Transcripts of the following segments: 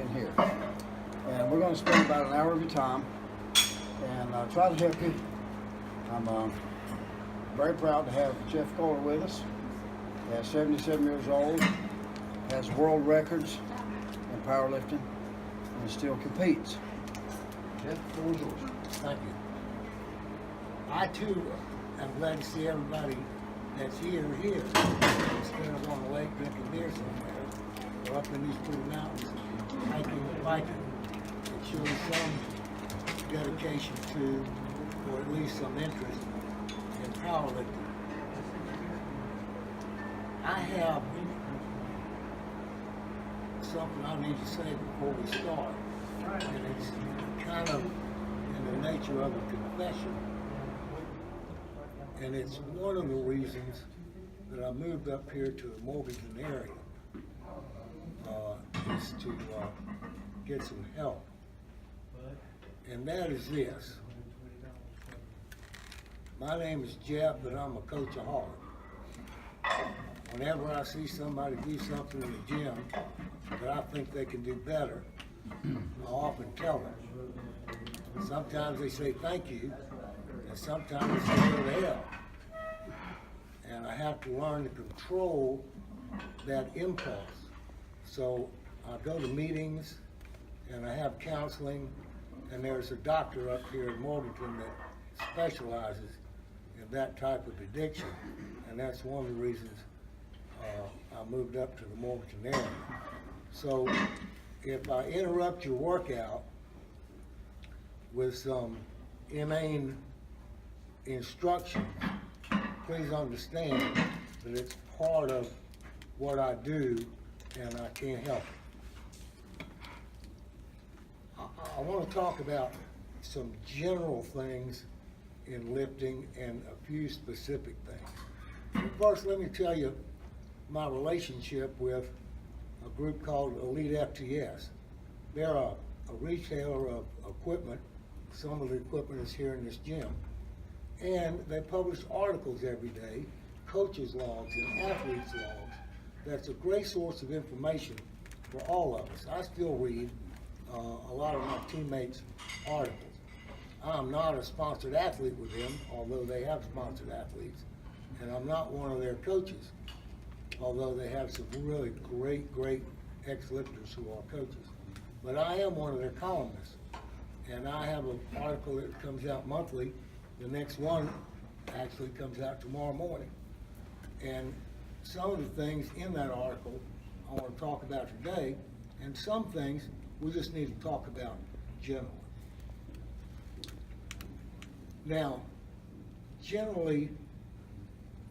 in here. And we're going to spend about an hour of your time and try to help you. I'm very proud to have Jeff Guller with us. He's 77 years old, has world records in powerlifting, and still competes. Jeff, the floor is yours. Thank you. I too am glad to see everybody that's here. Instead of on the lake drinking beer somewhere, or up in these blue mountains hiking and biking. It shows some dedication to, or at least some interest in powerlifting. I have something I need to say before we start, and it's kind of in the nature of a confession. And it's one of the reasons that I moved up here to the Morganton area, is to get some help. And that is this. My name is Jeff, but I'm a coachaholic. Whenever I see somebody do something in the gym that I think they can do better, I often tell them. Sometimes they say thank you, and sometimes they say go to hell. And I have to learn to control that impulse. So I go to meetings and I have counseling, and there's a doctor up here in Morganton that specializes in that type of addiction, and that's one of the reasons I moved up to the Morganton area. So if I interrupt your workout with some inane instructions, please understand that it's part of what I do and I can't help it. I want to talk about some general things in lifting and a few specific things. First, let me tell you my relationship with a group called Elite FTS. They're a retailer of equipment. Some of the equipment is here in this gym. And they publish articles every day, coaches' logs and athletes' logs. That's a great source of information for all of us. I still read a lot of my teammates' articles. I'm not a sponsored athlete with them, although they have sponsored athletes. And I'm not one of their coaches, although they have some really great ex-lifters who are coaches. But I am one of their columnists. And I have an article that comes out monthly. The next one actually comes out tomorrow morning. And some of the things in that article I want to talk about today, and some things we just need to talk about generally. Now, generally,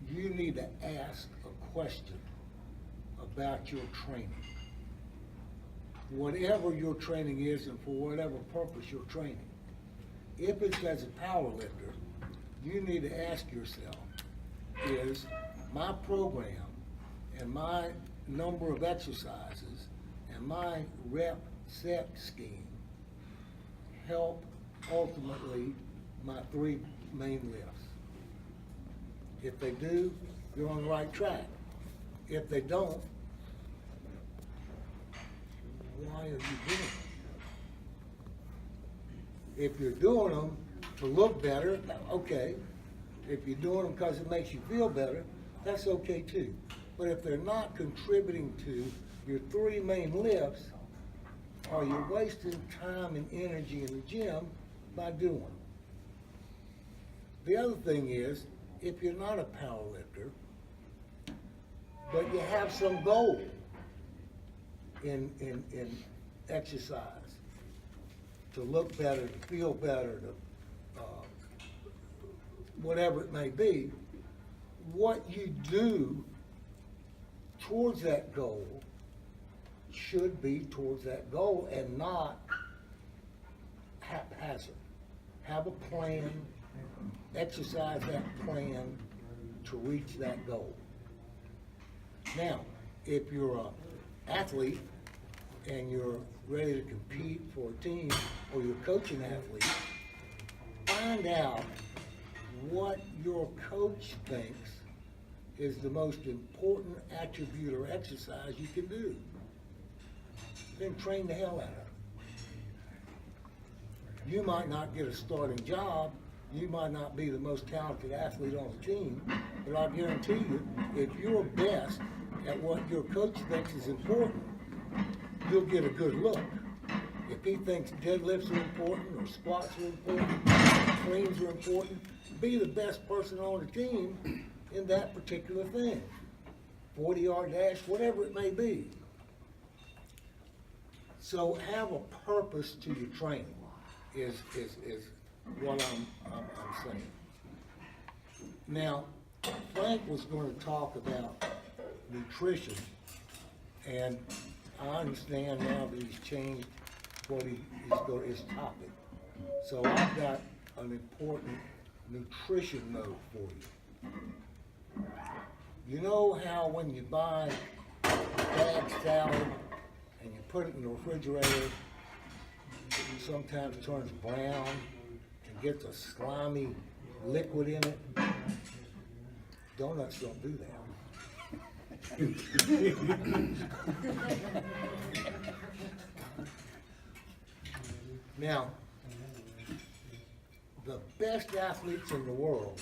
you need to ask a question about your training. Whatever your training is and for whatever purpose you're training. If it's as a power lifter, you need to ask yourself, is my program and my number of exercises and my rep set scheme help ultimately my three main lifts? If they do, you're on the right track. If they don't, why are you doing it? If you're doing them to look better, okay. If you're doing them because it makes you feel better, that's okay too. But if they're not contributing to your three main lifts, are you wasting time and energy in the gym by doing them? The other thing is, if you're not a power lifter, but you have some goal in exercise, to look better, to feel better, to whatever it may be, what you do towards that goal should be towards that goal and not haphazard. Have a plan, exercise that plan to reach that goal. Now, if you're an athlete and you're ready to compete for a team, or you're coaching athletes, find out what your coach thinks is the most important attribute or exercise you can do. then train the hell out of it. You might not get a starting job, you might not be the most talented athlete on the team, but I guarantee you, if you're best at what your coach thinks is important, you'll get a good look. If he thinks deadlifts are important, or squats are important, cleans are important, be the best person on the team in that particular thing. 40-yard dash, whatever it may be. So have a purpose to your training is what I'm saying. Now, Frank was going to talk about nutrition, and I understand now that he's changed what his topic. So I've got an important nutrition note for you. You know how when you buy bagged salad and you put it in the refrigerator, it sometimes turns brown and gets a slimy liquid in it? Donuts don't do that. Now, the best athletes in the world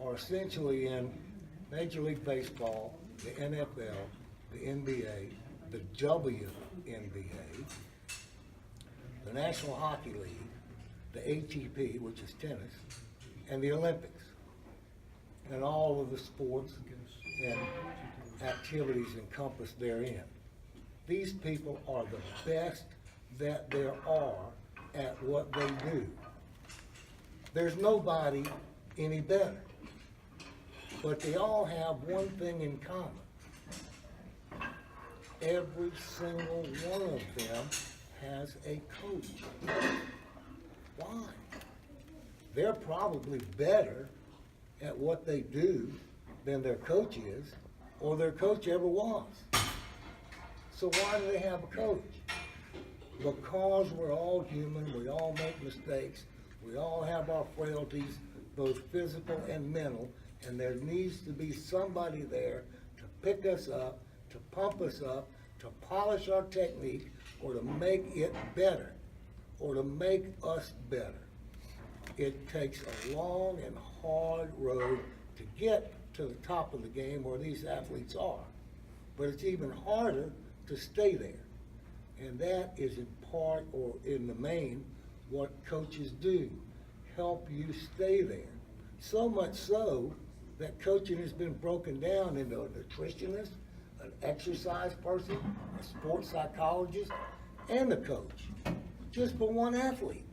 are essentially in Major League Baseball, the NFL, the NBA, the WNBA, the National Hockey League, the ATP, which is tennis, and the Olympics, and all of the sports and activities encompassed therein. These people are the best that there are at what they do. There's nobody any better, but they all have one thing in common. Every single one of them has a coach. Why? They're probably better at what they do than their coach is, or their coach ever was. So why do they have a coach? Because we're all human, we all make mistakes, we all have our frailties, both physical and mental, and there needs to be somebody there to pick us up, to pump us up, to polish our technique, or to make it better, or to make us better. It takes a long and hard road to get to the top of the game where these athletes are, but it's even harder to stay there. And that is in part, or in the main, what coaches do, help you stay there. So much so that coaching has been broken down into a nutritionist, an exercise person, a sports psychologist, and a coach, just for one athlete.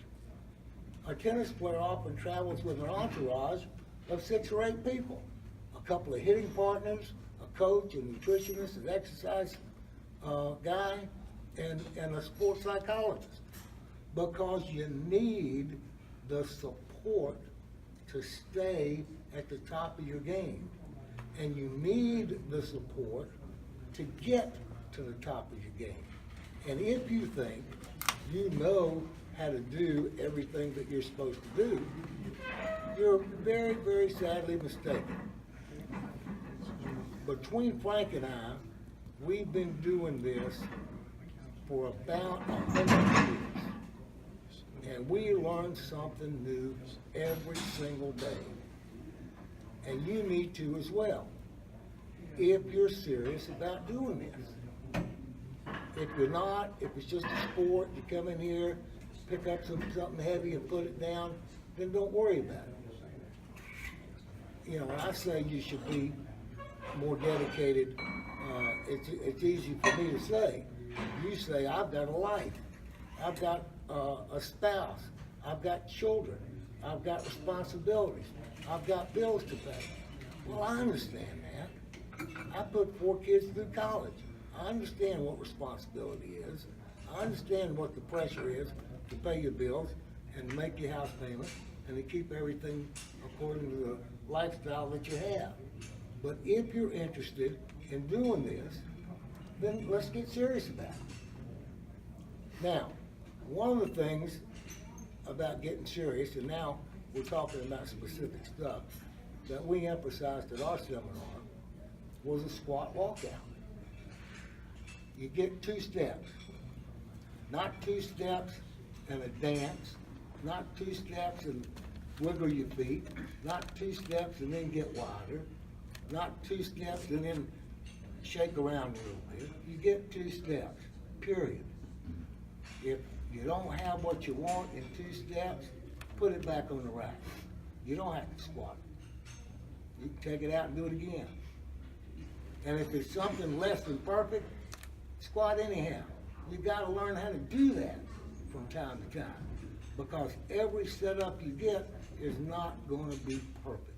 A tennis player often travels with an entourage of 6 or 8 people, a couple of hitting partners, a coach, a nutritionist, an exercise guy, and a sports psychologist, because you need the support to stay at the top of your game, and you need the support to get to the top of your game. And if you think you know how to do everything that you're supposed to do, you're very, very sadly mistaken. Between Frank and I, we've been doing this for about 100 years. And we learn something new every single day. And you need to as well, if you're serious about doing this. If you're not, if it's just a sport, you come in here, pick up something heavy and put it down, then don't worry about it. You know, when I say you should be more dedicated, it's easy for me to say. You say, I've got a life, I've got a spouse, I've got children, I've got responsibilities, I've got bills to pay. Well, I understand that. I put 4 kids through college. I understand what responsibility is. I understand what the pressure is to pay your bills and make your house payment and to keep everything according to the lifestyle that you have. But if you're interested in doing this, then let's get serious about it. Now, one of the things about getting serious, and now we're talking about specific stuff, that we emphasized at our seminar was a squat walkout. You get 2 steps. Not 2 steps and a dance, not 2 steps and wiggle your feet, not 2 steps and then get wider, not 2 steps and then shake around a little bit. You get 2 steps, period. If you don't have what you want in 2 steps, put it back on the rack. You don't have to squat. You can take it out and do it again. And if it's something less than perfect, squat anyhow. You gotta learn how to do that from time to time, because every setup you get is not gonna be perfect.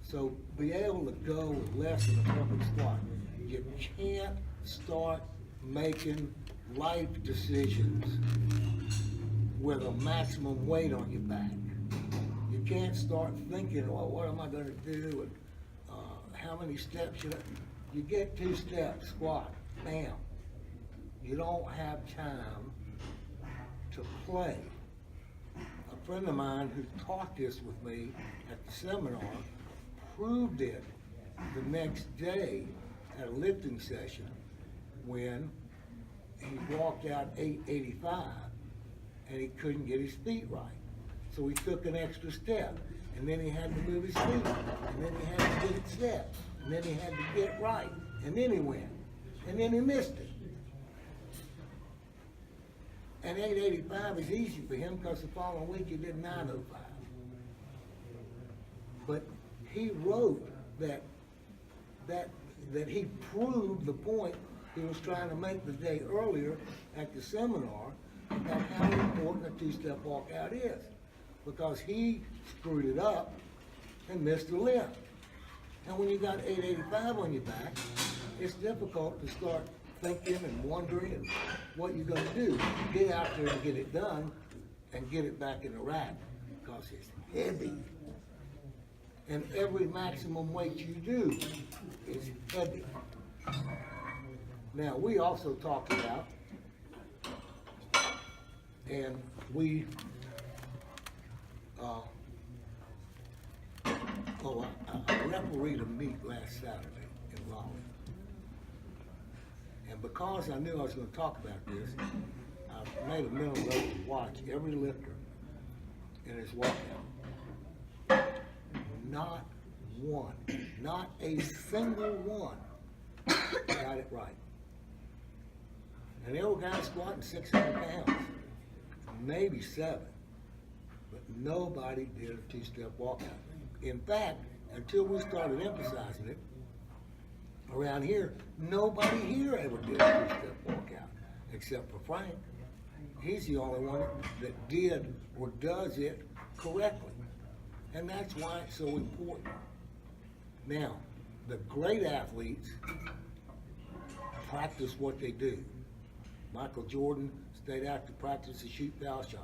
So be able to go with less than a perfect squat. You can't start making life decisions with a maximum weight on your back. You can't start thinking, well, what am I gonna do, and how many steps should I? You get 2 steps, squat, bam. You don't have time to play. A friend of mine who taught this with me at the seminar proved it the next day at a lifting session when he walked out 885 and he couldn't get his feet right. So he took an extra step, and then he had to move his feet, and then he had to get it set, and then he had to get it right, and then he went, and then he missed it. And 885 is easy for him because the following week he did 905. But he wrote that he proved the point he was trying to make the day earlier at the seminar about how important a 2-step walkout is. Because he screwed it up and missed the lift. And when you got 885 on your back, it's difficult to start thinking and wondering what you're gonna do. Get out there and get it done and get it back in the rack, because it's heavy. And every maximum weight you do is heavy. Now, we also talked about, and we, I refereed a meet last Saturday in Raleigh. And because I knew I was gonna talk about this, I made a mental note to watch every lifter in his walkout. Not one, not a single one got it right. And there were guys squatting 600 pounds, maybe 7, but nobody did a 2-step walkout. In fact, until we started emphasizing it, around here, nobody here ever did a 2-step walkout, except for Frank. He's the only one that did or does it correctly. And that's why it's so important. Now, the great athletes practice what they do. Michael Jordan stayed out to practice to shoot foul shots.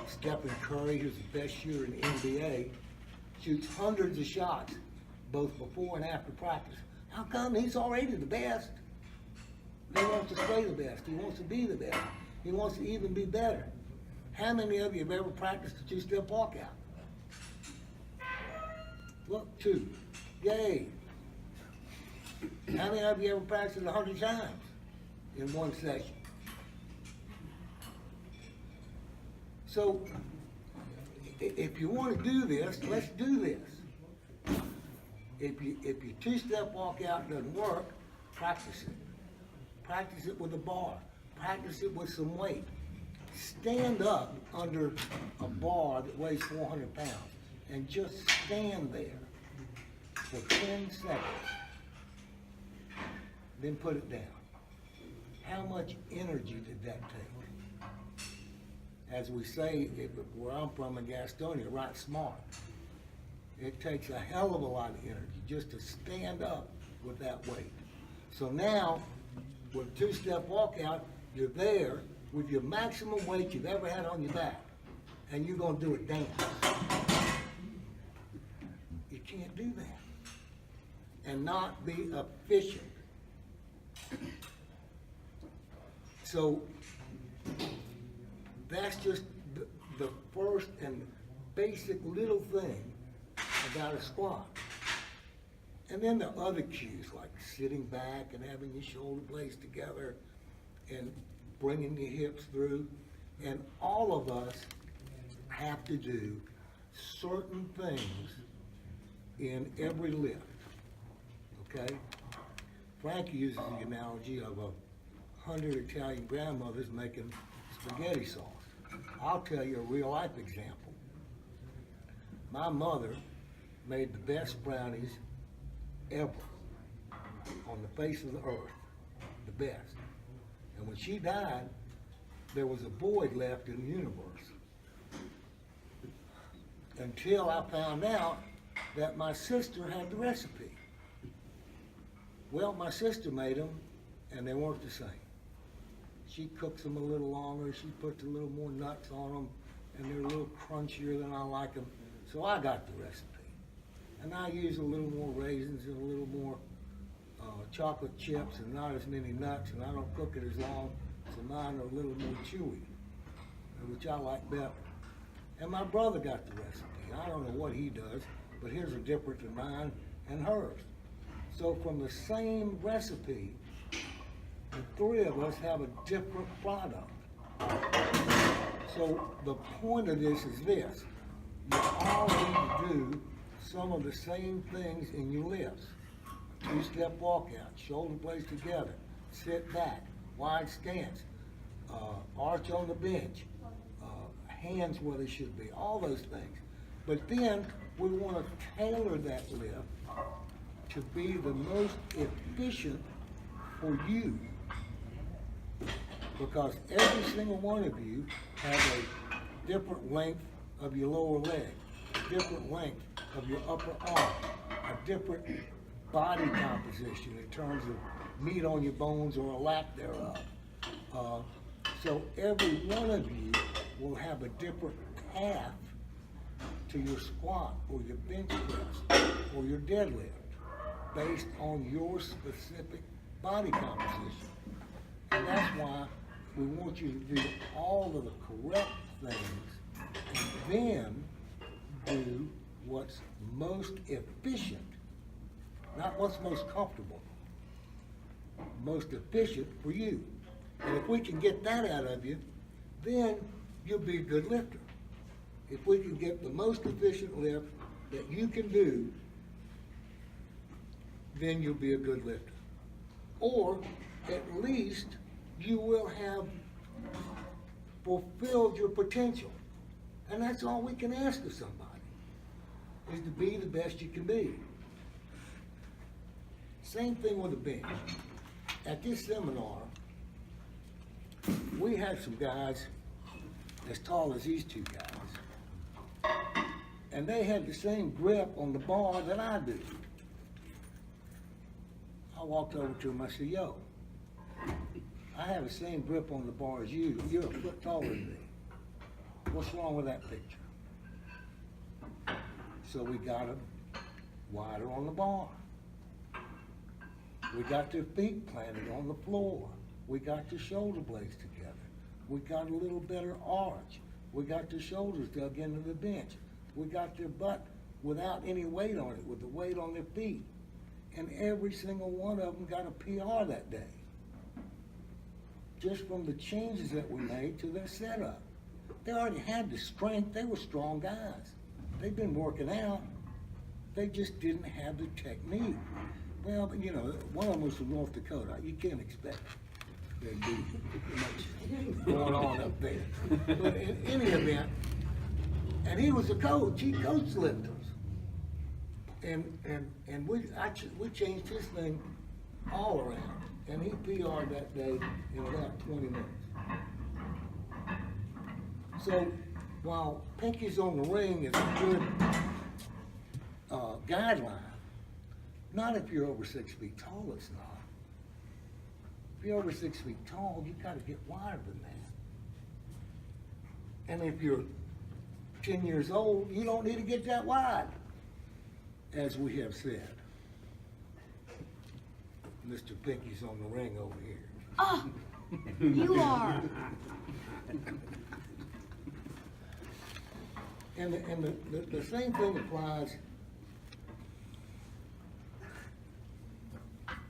Stephen Curry, who's the best shooter in the NBA, shoots hundreds of shots, both before and after practice. How come? He's already the best. He wants to stay the best. He wants to be the best. He wants to even be better. How many of you have ever practiced a 2-step walkout? Look, 2. Yay. How many of you ever practiced it 100 times in one session? So, if you want to do this, let's do this. If your 2-step walkout doesn't work, practice it. Practice it with a bar. Practice it with some weight. Stand up under a bar that weighs 400 pounds and just stand there for 10 seconds. Then put it down. How much energy did that take? As we say, where I'm from in Gastonia, right smart. It takes a hell of a lot of energy just to stand up with that weight. So now, with a 2-step walkout, you're there with your maximum weight you've ever had on your back, and you're gonna do a dance. You can't do that and not be efficient. So that's just the first and basic little thing about a squat. And then the other cues, like sitting back and having your shoulder blades together and bringing your hips through. And all of us have to do certain things in every lift, okay? Frank uses the analogy of 100 Italian grandmothers making spaghetti sauce. I'll tell you a real life example. My mother made the best brownies ever on the face of the earth, the best. And when she died, there was a void left in the universe. Until I found out that my sister had the recipe. Well, my sister made them, and they weren't the same. She cooks them a little longer, she puts a little more nuts on them, and they're a little crunchier than I like them. So I got the recipe. And I use a little more raisins and a little more chocolate chips and not as many nuts, and I don't cook it as long, so mine are a little more chewy, which I like better. And my brother got the recipe. I don't know what he does, but his are different than mine and hers. So from the same recipe, the three of us have a different product. So the point of this is this: you all need to do some of the same things in your lifts. Two-step walkout, shoulder blades together, sit back, wide stance, arch on the bench, hands where they should be, all those things. But then we want to tailor that lift to be the most efficient for you. Because every single one of you has a different length of your lower leg, a different length of your upper arm, a different body composition in terms of meat on your bones or a lack thereof. So every one of you will have a different path to your squat or your bench press or your deadlift based on your specific body composition. And that's why we want you to do all of the correct things and then do what's most efficient, not what's most comfortable, most efficient for you. And if we can get that out of you, then you'll be a good lifter. If we can get the most efficient lift that you can do, then you'll be a good lifter. Or at least you will have fulfilled your potential. And that's all we can ask of somebody, is to be the best you can be. Same thing with a bench. At this seminar, we had some guys as tall as these two guys, and they had the same grip on the bar that I do. I walked over to him, I said, yo, I have the same grip on the bar as you. You're a foot taller than me. What's wrong with that picture? So we got them wider on the bar. We got their feet planted on the floor. We got their shoulder blades together. We got a little better arch. We got their shoulders dug into the bench. We got their butt without any weight on it, with the weight on their feet. And every single one of them got a PR that day. Just from the changes that we made to their setup. They already had the strength. They were strong guys. They've been working out. They just didn't have the technique. Well, you know, one of them was from North Dakota. You can't expect there'd be much going on up there. But in any event, and he was a coach. He coached lifters. And we changed his thing all around. And he PR'd that day in about 20 minutes. So while Pinkies on the Ring is a good guideline, not if you're over 6 feet tall, it's not. If you're over 6 feet tall, you gotta get wider than that. And if you're 10 years old, you don't need to get that wide, as we have said. Mr. Pinky's on the ring over here. Oh, you are. And the same thing applies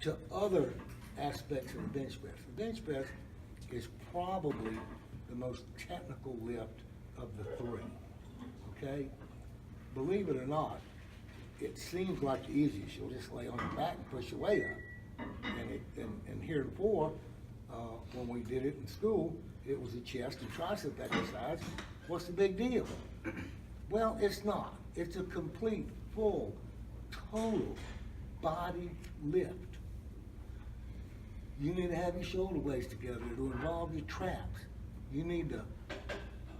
to other aspects of the bench press. The bench press is probably the most technical lift of the three, okay? Believe it or not, it seems like the easiest. You'll just lay on your back and push your weight up. And heretofore, when we did it in school, it was a chest and tricep exercise. What's the big deal? Well, it's not. It's a complete, full, total body lift. You need to have your shoulder blades together to involve your traps. You need to,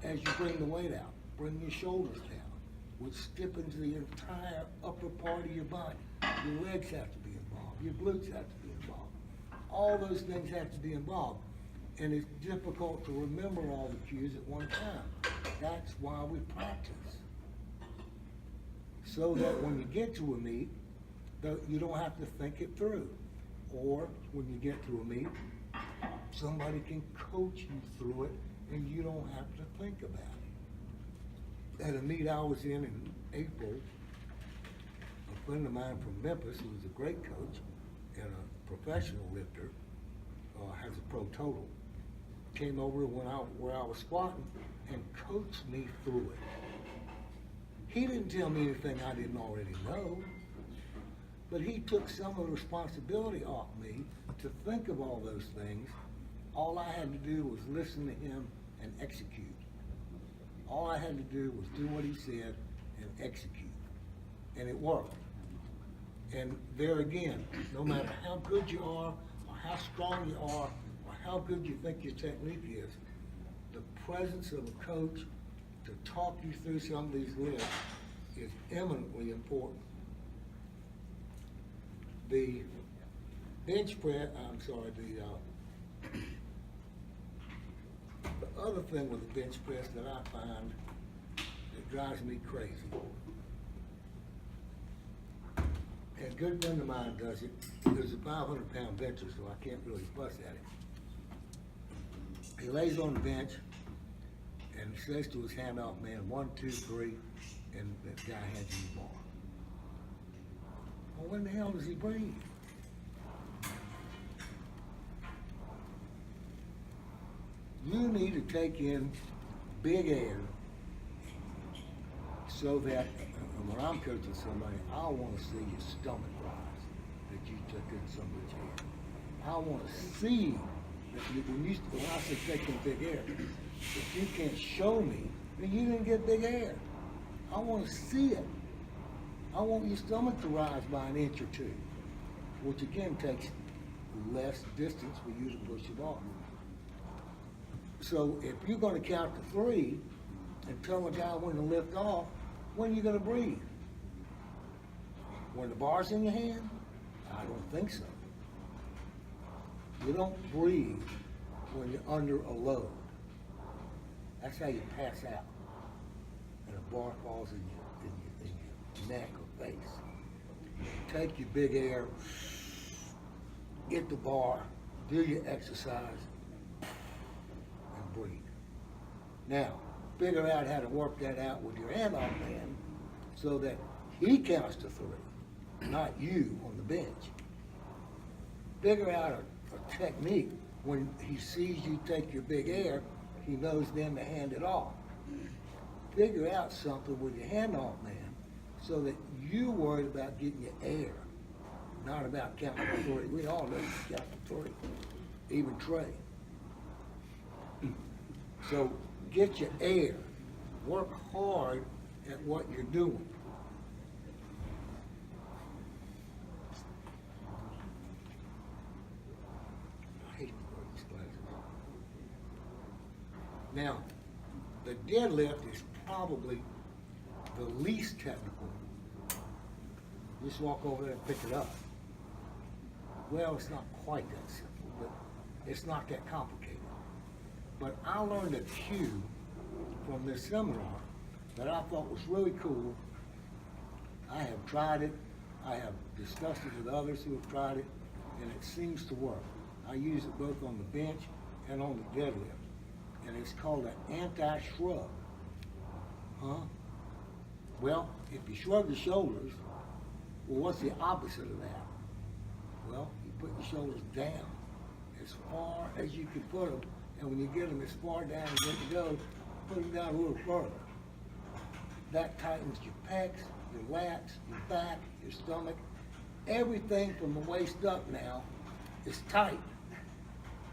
as you bring the weight out, bring your shoulders down, which stiffens the entire upper part of your body. Your legs have to be involved. Your glutes have to be involved. All those things have to be involved. And it's difficult to remember all the cues at one time. That's why we practice. So that when you get to a meet, you don't have to think it through. Or when you get to a meet, somebody can coach you through it and you don't have to think about it. At a meet I was in April, a friend of mine from Memphis, who was a great coach and a professional lifter, has a pro total, came over where I was squatting and coached me through it. He didn't tell me anything I didn't already know, but he took some of the responsibility off me to think of all those things. All I had to do was listen to him and execute. All I had to do was do what he said and execute. And it worked. And there again, no matter how good you are, or how strong you are, or how good you think your technique is, the presence of a coach to talk you through some of these lifts is eminently important. The bench press, the other thing with the bench press that I find that drives me crazy, and a good friend of mine does it. There's a 500-pound bencher, so I can't really fuss at him. He lays on the bench and says to his handoff man, 1, 2, 3, and that guy hands him the bar. Well, when the hell does he breathe? You need to take in big air so that when I'm coaching somebody, I want to see your stomach rise, that you took in so much air. I want to see that when I say take in big air, if you can't show me, then you didn't get big air. I want to see it. I want your stomach to rise by an inch or two, which again takes less distance for you to push it off. So if you're going to count to 3 and tell a guy when to lift off, when are you going to breathe? When the bar's in your hand? I don't think so. You don't breathe when you're under a load. That's how you pass out. And a bar falls in your neck or face. Take your big air, get the bar, do your exercise, and breathe. Now, figure out how to work that out with your handoff man so that he counts to 3, not you on the bench. Figure out a technique. When he sees you take your big air, he knows then to hand it off. Figure out something with your handoff man so that you're worried about getting your air, not about counting to 3. We all know you count to 3, even Trey. So get your air. Work hard at what you're doing. I hate to wear these glasses. Now, the deadlift is probably the least technical. Just walk over there and pick it up. Well, it's not quite that simple, but it's not that complicated. But I learned a cue from this seminar that I thought was really cool. I have tried it. I have discussed it with others who have tried it, and it seems to work. I use it both on the bench and on the deadlift. And it's called an anti-shrug. Huh? Well, if you shrug your shoulders, well, what's the opposite of that? Well, you put your shoulders down as far as you can put them. And when you get them as far down as they can go, put them down a little further. That tightens your pecs, your lats, your back, your stomach. Everything from the waist up now is tight.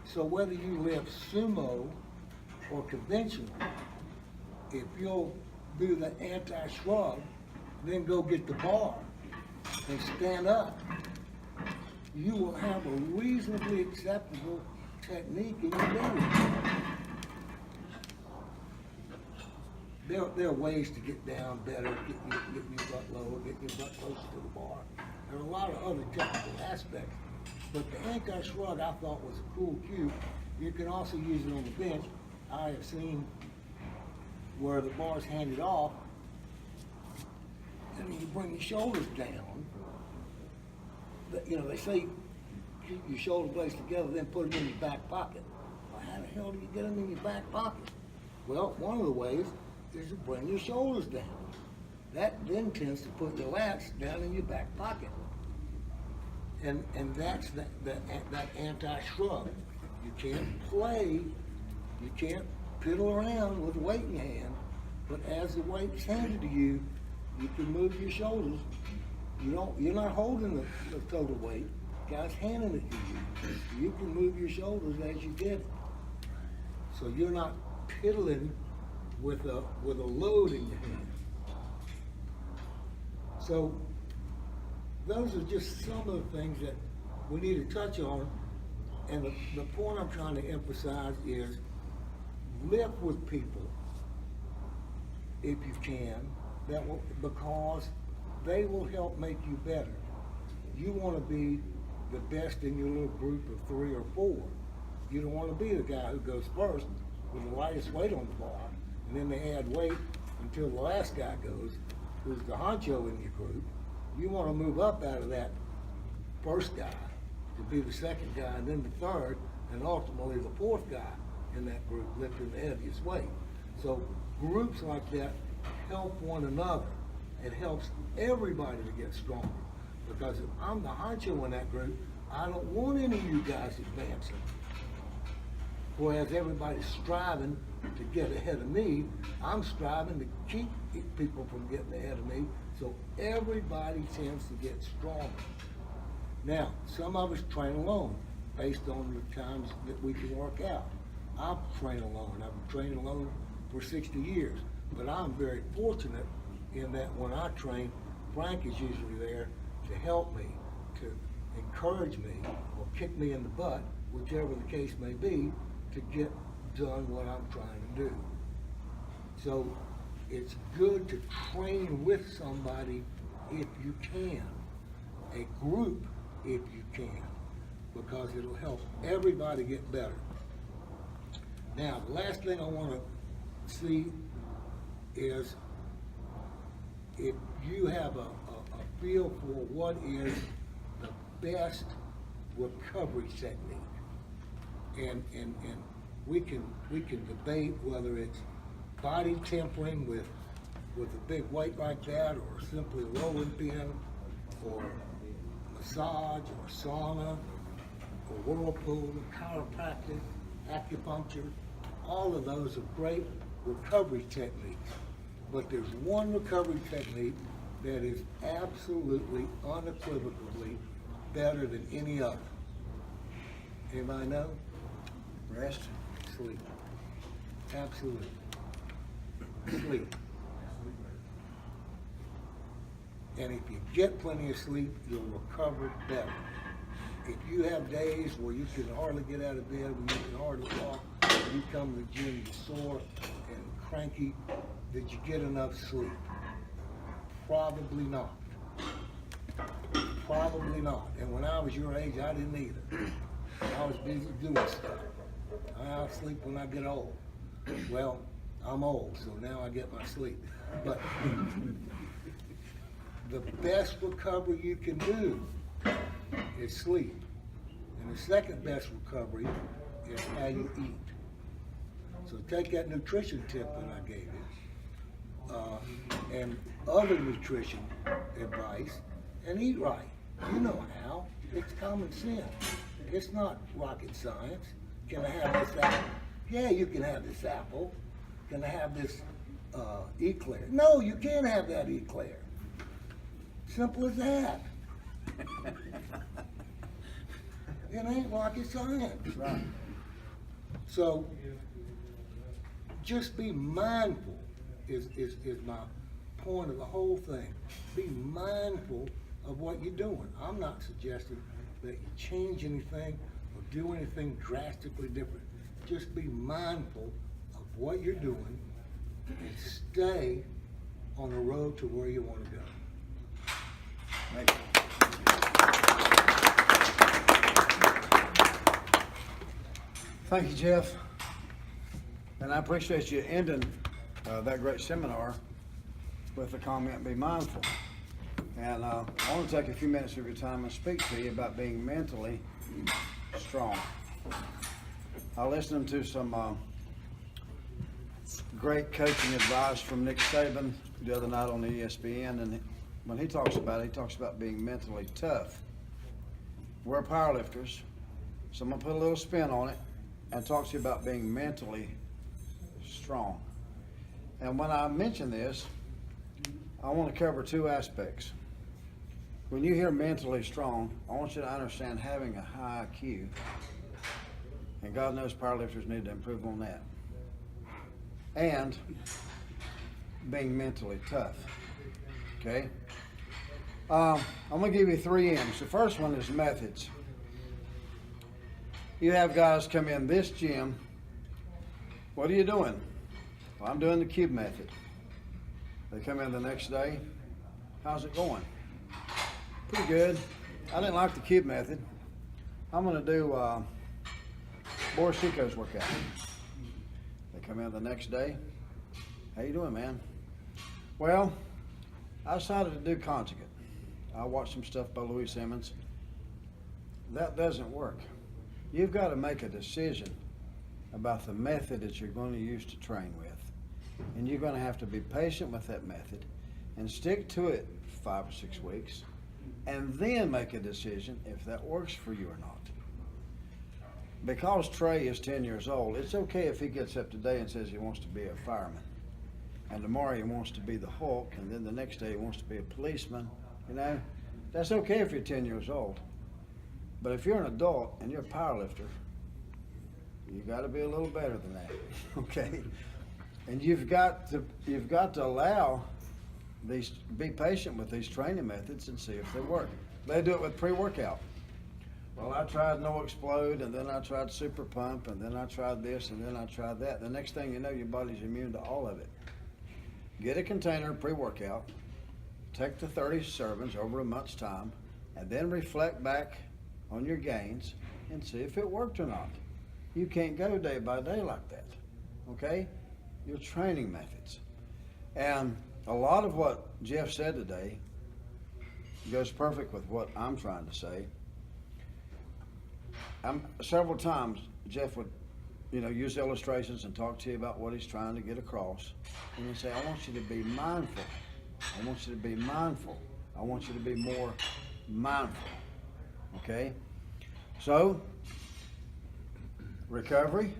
So whether you lift sumo or conventional, if you'll do the anti-shrug, then go get the bar and stand up, you will have a reasonably acceptable technique in your belly. There are ways to get down better, getting your butt lower, getting your butt closer to the bar. There are a lot of other technical aspects, but the anti-shrug I thought was a cool cue. You can also use it on the bench. I have seen where the bar's handed off, and you bring your shoulders down. You know, they say keep your shoulder blades together, then put them in your back pocket. Well, how the hell do you get them in your back pocket? Well, one of the ways is to bring your shoulders down. That then tends to put your lats down in your back pocket. And that's that anti-shrug. You can't play, you can't piddle around with the weight in your hand, but as the weight's handed to you, you can move your shoulders. You're not holding the total weight. The guy's handing it to you. You can move your shoulders as you get it. So you're not piddling with a load in your hand. So those are just some of the things that we need to touch on. And the point I'm trying to emphasize is live with people if you can, because they will help make you better. You want to be the best in your little group of 3 or 4. You don't want to be the guy who goes first with the lightest weight on the bar, and then they add weight until the last guy goes, who's the honcho in your group. You want to move up out of that first guy to be the second guy, and then the third, and ultimately the fourth guy in that group lifting the heaviest weight. So groups like that help one another. It helps everybody to get stronger. Because if I'm the honcho in that group, I don't want any of you guys advancing. Whereas everybody's striving to get ahead of me, I'm striving to keep people from getting ahead of me, so everybody tends to get stronger. Now, some of us train alone, based on the times that we can work out. I train alone. I've been training alone for 60 years, but I'm very fortunate in that when I train, Frank is usually there to help me, to encourage me, or kick me in the butt, whichever the case may be, to get done what I'm trying to do. So it's good to train with somebody if you can, a group if you can, because it'll help everybody get better. Now, the last thing I want to see is if you have a feel for what is the best recovery technique. And we can debate whether it's body tempering with a big weight like that, or simply a rolling pin, or massage, or sauna, or whirlpool, chiropractic, acupuncture. All of those are great recovery techniques. But there's one recovery technique that is absolutely, unequivocally better than any other. Anybody know? Rest. Sleep. Absolutely. Sleep. And if you get plenty of sleep, you'll recover better. If you have days where you can hardly get out of bed, when you can hardly walk, when you come to the gym, you're sore and cranky, did you get enough sleep? Probably not. Probably not. And when I was your age, I didn't either. I was busy doing stuff. I'll sleep when I get old. Well, I'm old, so now I get my sleep. But the best recovery you can do is sleep. And the second best recovery is how you eat. So take that nutrition tip that I gave you, and other nutrition advice, and eat right. You know how. It's common sense. It's not rocket science. Can I have this apple? Yeah, you can have this apple. Can I have this eclair? No, you can't have that eclair. Simple as that. It ain't rocket science. Right. So just be mindful is my point of the whole thing. Be mindful of what you're doing. I'm not suggesting that you change anything or do anything drastically different. Just be mindful of what you're doing and stay on the road to where you want to go. Thank you. Thank you, Jeff. And I appreciate you ending that great seminar with the comment, be mindful. And I want to take a few minutes of your time and speak to you about being mentally strong. I listened to some great coaching advice from Nick Saban the other night on ESPN, and when he talks about being mentally tough. We're powerlifters, so I'm going to put a little spin on it and talk to you about being mentally strong. And when I mention this, I want to cover two aspects. When you hear mentally strong, I want you to understand having a high IQ. And God knows powerlifters need to improve on that. And being mentally tough. Okay? I'm going to give you 3 M's. The first one is methods. You have guys come in this gym. What are you doing? Well, I'm doing the cube method. They come in the next day. How's it going? Pretty good. I didn't like the cube method. I'm going to do Boris Chico's workout. They come in the next day. How you doing, man? Well, I decided to do conjugate. I watched some stuff by Louis Simmons. That doesn't work. You've got to make a decision about the method that you're going to use to train with. And you're going to have to be patient with that method and stick to it 5 or 6 weeks, and then make a decision if that works for you or not. Because Trey is 10 years old, it's okay if he gets up today and says he wants to be a fireman, and tomorrow he wants to be the Hulk, and then the next day he wants to be a policeman. You know, that's okay if you're 10 years old. But if you're an adult and you're a powerlifter, you got to be a little better than that, okay? And you've got to allow these, be patient with these training methods and see if they work. They do it with pre-workout. Well, I tried No Explode, and then I tried Super Pump, and then I tried this, and then I tried that. The next thing you know, your body's immune to all of it. Get a container of pre-workout, take the 30 servings over a month's time, and then reflect back on your gains and see if it worked or not. You can't go day by day like that, okay? Your training methods. And a lot of what Jeff said today goes perfect with what I'm trying to say. Several times Jeff would, use illustrations and talk to you about what he's trying to get across. And he'd say, I want you to be mindful. I want you to be mindful. I want you to be more mindful. Okay? So, recovery,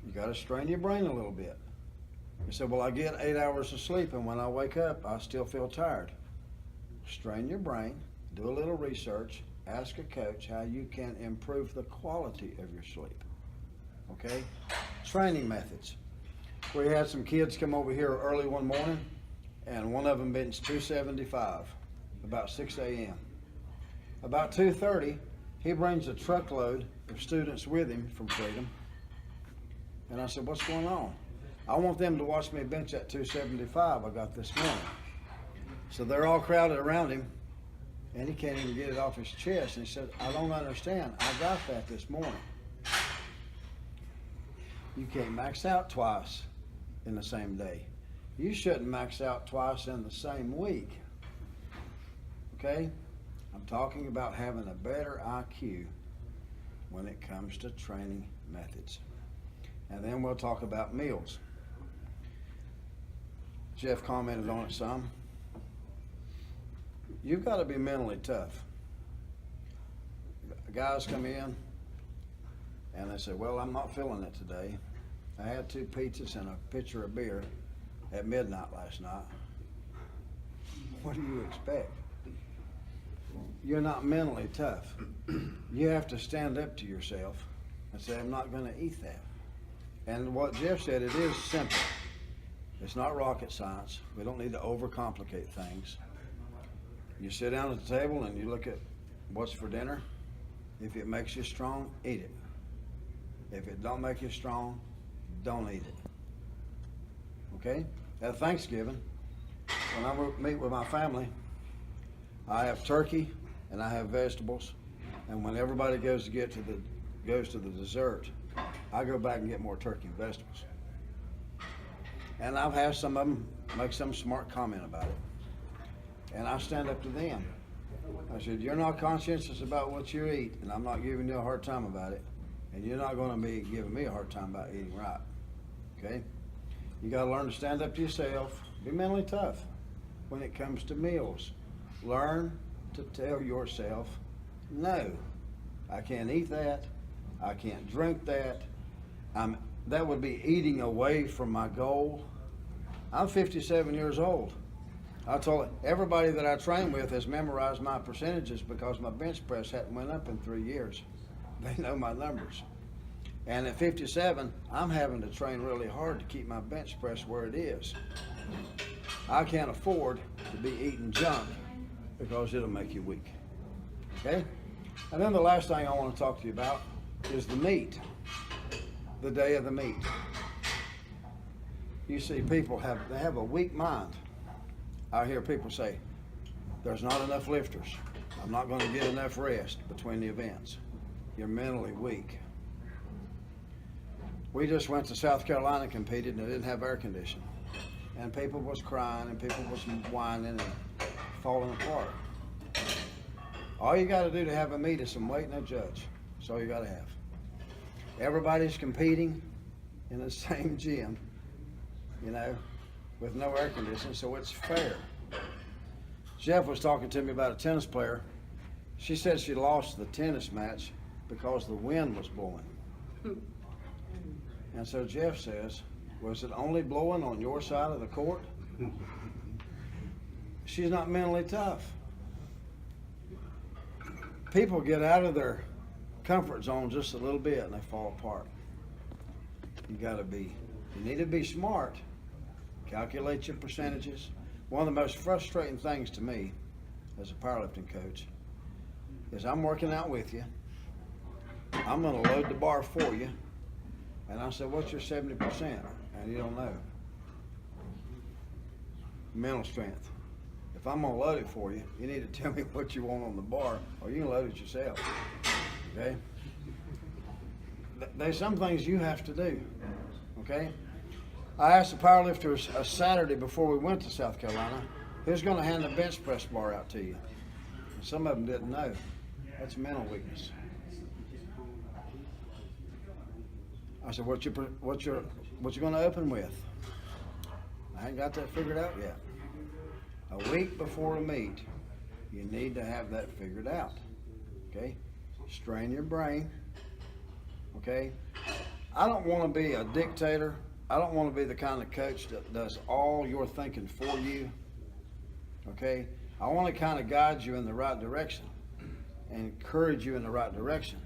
you got to strain your brain a little bit. You say, well, I get 8 hours of sleep, and when I wake up, I still feel tired. Strain your brain, do a little research, ask a coach how you can improve the quality of your sleep. Okay? Training methods. We had some kids come over here early one morning, and one of them benched 275, about 6 a.m. About 2:30, he brings a truckload of students with him from Freedom. And I said, what's going on? I want them to watch me bench that 275 I got this morning. So they're all crowded around him, and he can't even get it off his chest. And he said, I don't understand. I got that this morning. You can't max out twice in the same day. You shouldn't max out twice in the same week. Okay? I'm talking about having a better IQ when it comes to training methods. And then we'll talk about meals. Jeff commented on it some. You've got to be mentally tough. the guys come in and they say, well, I'm not feeling it today. I had 2 pizzas and a pitcher of beer at midnight last night. What do you expect? You're not mentally tough. You have to stand up to yourself and say, I'm not going to eat that. And what Jeff said, it is simple. It's not rocket science. We don't need to overcomplicate things. You sit down at the table and you look at what's for dinner. If it makes you strong, eat it. If it don't make you strong, don't eat it. Okay? At Thanksgiving, when I meet with my family, I have turkey and I have vegetables. And when everybody goes to the dessert, I go back and get more turkey and vegetables. And I've had some of them make some smart comment about it. And I stand up to them. I said, you're not conscientious about what you eat, and I'm not giving you a hard time about it. And you're not going to be giving me a hard time about eating right. Okay? You got to learn to stand up to yourself. Be mentally tough when it comes to meals. Learn to tell yourself, no, I can't eat that. I can't drink that. That would be eating away from my goal. I'm 57 years old. I told everybody that I train with has memorized my percentages because my bench press hadn't went up in 3 years. They know my numbers. And at 57, I'm having to train really hard to keep my bench press where it is. I can't afford to be eating junk because it'll make you weak. Okay? And then the last thing I want to talk to you about is the meat. The day of the meet. You see people have a weak mind. I hear people say, there's not enough lifters. I'm not going to get enough rest between the events. You're mentally weak. We just went to South Carolina and competed, and it didn't have air conditioning. And people was crying and people was whining and falling apart. All you got to do to have a meet is some weight and a judge. That's all you got to have. Everybody's competing in the same gym, you know, with no air conditioning, so it's fair. Jeff was talking to me about a tennis player. She said she lost the tennis match because the wind was blowing. And so Jeff says, was it only blowing on your side of the court? She's not mentally tough. People get out of their comfort zone just a little bit and they fall apart. You need to be smart. Calculate your percentages. One of the most frustrating things to me as a powerlifting coach is I'm working out with you. I'm going to load the bar for you. And I said, what's your 70%? And you don't know. Mental strength. If I'm going to load it for you, you need to tell me what you want on the bar or you can load it yourself. Okay? There's some things you have to do. Okay? I asked the powerlifters a Saturday before we went to South Carolina, who's going to hand the bench press bar out to you? And some of them didn't know. That's mental weakness. I said, what you going to open with? I ain't got that figured out yet. A week before a meet, you need to have that figured out. Okay? Strain your brain. Okay? I don't want to be a dictator. I don't want to be the kind of coach that does all your thinking for you. Okay? I want to kind of guide you in the right direction and encourage you in the right direction.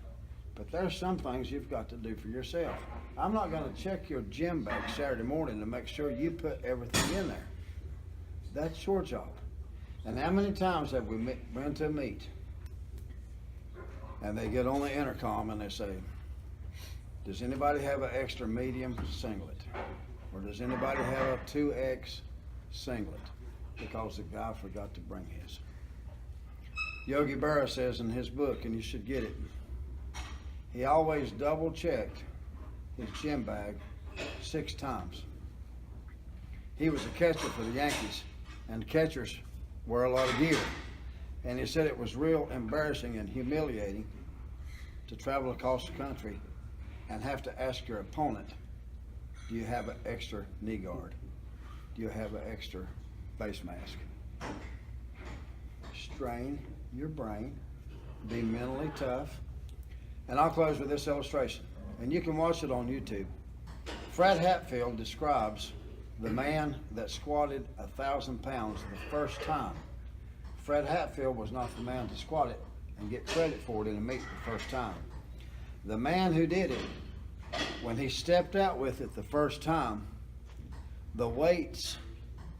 But there's some things you've got to do for yourself. I'm not going to check your gym bag Saturday morning to make sure you put everything in there. That's your job. And how many times have we been to a meet and they get on the intercom and they say, does anybody have an extra medium singlet? Or does anybody have a 2X singlet? Because the guy forgot to bring his. Yogi Berra says in his book, and you should get it, he always double checked his gym bag 6 times. He was a catcher for the Yankees, and catchers wear a lot of gear. And he said it was real embarrassing and humiliating to travel across the country and have to ask your opponent, do you have an extra knee guard? Do you have an extra face mask? Strain your brain, be mentally tough, And I'll close with this illustration, and you can watch it on YouTube. Fred Hatfield describes the man that squatted 1,000 pounds the first time. Fred Hatfield was not the man to squat it and get credit for it in a meet the first time. The man who did it, when he stepped out with it the first time, the weights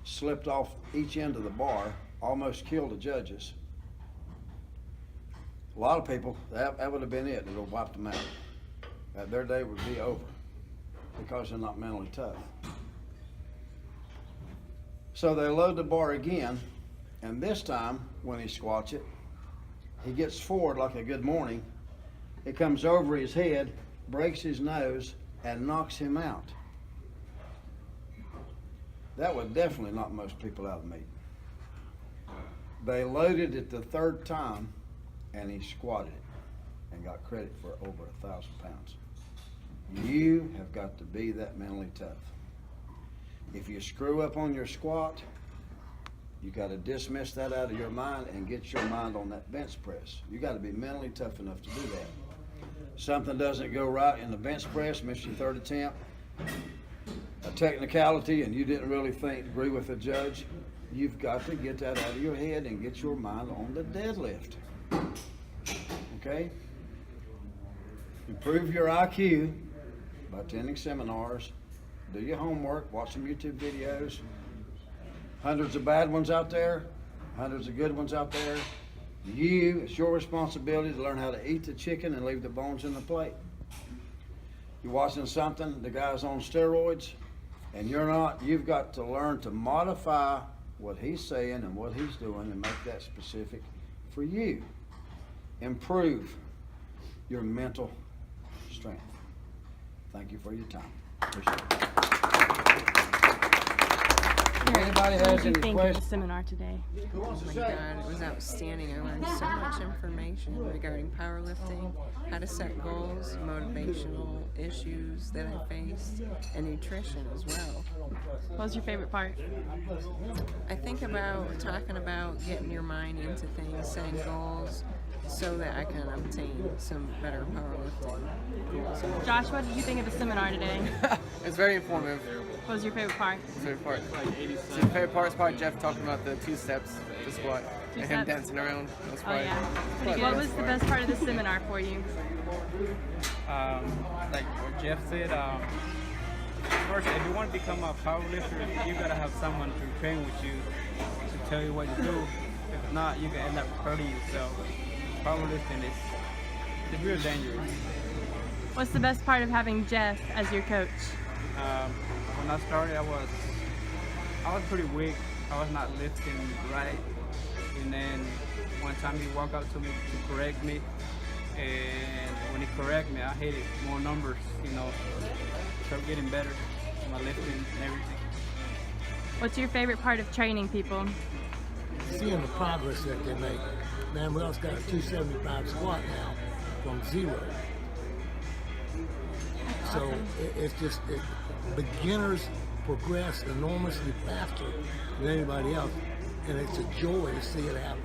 slipped off each end of the bar, almost killed the judges. A lot of people, that would have been it. It would have wiped them out. Their day would be over because they're not mentally tough. So they load the bar again, and this time, when he squats it, he gets forward like a good morning. It comes over his head, breaks his nose, and knocks him out. That would definitely knock most people out of the meet. They loaded it the third time, and he squatted it and got credit for over 1,000 pounds. You have got to be that mentally tough. If you screw up on your squat, you got to dismiss that out of your mind and get your mind on that bench press. You got to be mentally tough enough to do that. Something doesn't go right in the bench press, miss your third attempt, a technicality, and you didn't really agree with the judge. You've got to get that out of your head and get your mind on the deadlift. Okay? Improve your IQ by attending seminars. Do your homework, watch some YouTube videos. Hundreds of bad ones out there, hundreds of good ones out there. It's your responsibility to learn how to eat the chicken and leave the bones in the plate. You're watching something, the guy's on steroids, and you're not, you've got to learn to modify what he's saying and what he's doing and make that specific for you. Improve your mental strength. Thank you for your time. Appreciate it. If anybody What has did you any think of the questions? seminar today? Who wants to Oh my say? God, it was outstanding. I learned so much information regarding powerlifting, how to set goals, motivational issues that I faced, and nutrition as well. What was your favorite part? I think about talking about getting your mind into things, setting goals, so that I can obtain some better powerlifting goals. Josh, what did you think of the seminar today? It's very informative. What was your favorite part? Favorite part. So the favorite part is probably Jeff talking about the 2 steps to squat and him steps. dancing around. That's Oh probably yeah, pretty probably good. What was the best part of the seminar for you? Like what Jeff said, first, if you want to become a powerlifter, you gotta have someone to train with you to tell you what to do. If not, you can end up hurting yourself. Powerlifting is real dangerous. What's the best part of having Jeff as your coach? When I started, I was pretty weak. I was not lifting right, and then one time he walked up to me to correct me, and when he corrected me, I hit it more numbers, started getting better, my lifting and everything. What's your favorite part of training people? Seeing the progress that they make. Man, we also got a 275 squat now from 0. So it's just, beginners progress enormously faster than anybody else, and it's a joy to see it happen.